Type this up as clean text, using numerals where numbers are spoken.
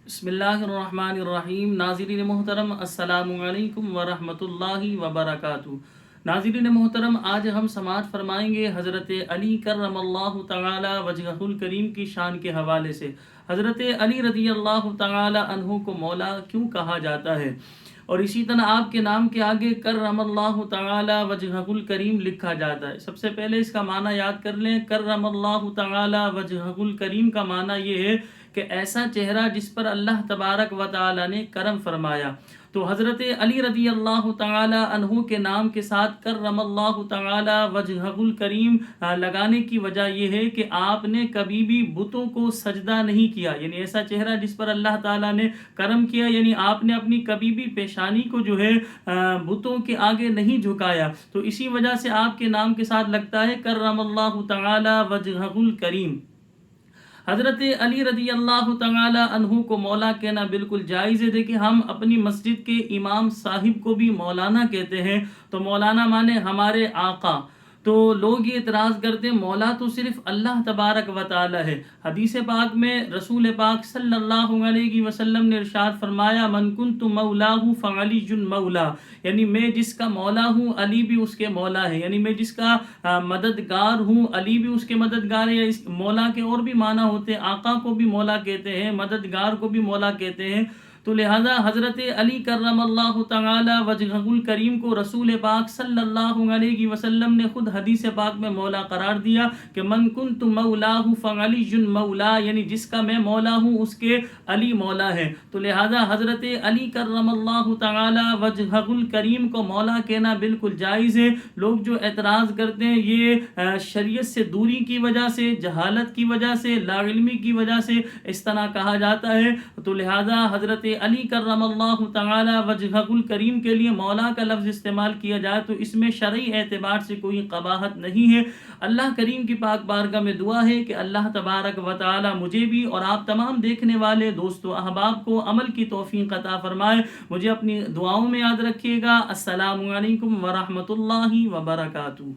بسم اللہ الرحمن الرحیم۔ ناظرین محترم، السلام علیکم ورحمۃ اللہ وبرکاتہ۔ ناظرین محترم، آج ہم سماعت فرمائیں گے حضرت علی کرم اللہ تعالی وجہہ الکریم کی شان کے حوالے سے۔ حضرت علی رضی اللہ تعالی عنہ کو مولا کیوں کہا جاتا ہے، اور اسی طرح آپ کے نام کے آگے کرم اللہ تعالی وجہہ الکریم لکھا جاتا ہے۔ سب سے پہلے اس کا معنی یاد کر لیں۔ کرم اللہ تعالی وجہہ الکریم کا معنی یہ ہے کہ ایسا چہرہ جس پر اللہ تبارک و تعالی نے کرم فرمایا۔ تو حضرت علی رضی اللہ تعالی عنہ کے نام کے ساتھ کرم اللہ تعالی وجہہ الکریم لگانے کی وجہ یہ ہے کہ آپ نے کبھی بھی بتوں کو سجدہ نہیں کیا، یعنی ایسا چہرہ جس پر اللہ تعالی نے کرم کیا، یعنی آپ نے اپنی کبھی بھی پیشانی کو جو ہے بتوں کے آگے نہیں جھکایا، تو اسی وجہ سے آپ کے نام کے ساتھ لگتا ہے کرم اللہ تعالی وجہہ الکریم۔ حضرت علی رضی اللہ تعالی عنہ کو مولا کہنا بالکل جائز ہے۔ دیکھیں، ہم اپنی مسجد کے امام صاحب کو بھی مولانا کہتے ہیں، تو مولانا مانے ہمارے آقا۔ تو لوگ یہ اعتراض کرتے ہیں مولا تو صرف اللہ تبارک و تعالی ہے۔ حدیث پاک میں رسول پاک صلی اللہ علیہ وسلم نے ارشاد فرمایا، من کنت مولاه فعلی مولا، یعنی میں جس کا مولا ہوں علی بھی اس کے مولا ہے، یعنی میں جس کا مددگار ہوں علی بھی اس کے مددگار ہے۔ اس مولا کے اور بھی معنی ہوتے ہیں، آقا کو بھی مولا کہتے ہیں، مددگار کو بھی مولا کہتے ہیں۔ تو لہذا حضرت علی کرم اللہ تعالی وجہہ الکریم کو رسول پاک صلی اللہ علیہ وسلم نے خود حدیث پاک میں مولا قرار دیا کہ من کنت مولاه فعلی مولا، یعنی جس کا میں مولا ہوں اس کے علی مولا ہے۔ تو لہذا حضرت علی کرم اللہ تعالی وجہہ الکریم کو مولا کہنا بالکل جائز ہے۔ لوگ جو اعتراض کرتے ہیں یہ شریعت سے دوری کی وجہ سے، جہالت کی وجہ سے، لا علمی کی وجہ سے اس طرح کہا جاتا ہے۔ تو لہذا حضرت علی کرم اللہ تعالی وجہہ الکریم کے لیے مولا کا لفظ استعمال کیا جائے تو اس میں شرعی اعتبار سے کوئی قباحت نہیں ہے۔ اللہ کریم کی پاک بارگاہ میں دعا ہے کہ اللہ تبارک و تعالی مجھے بھی اور آپ تمام دیکھنے والے دوست و احباب کو عمل کی توفیق عطا فرمائے۔ مجھے اپنی دعاؤں میں یاد رکھیے گا۔ السلام علیکم ورحمۃ اللہ وبرکاتہ۔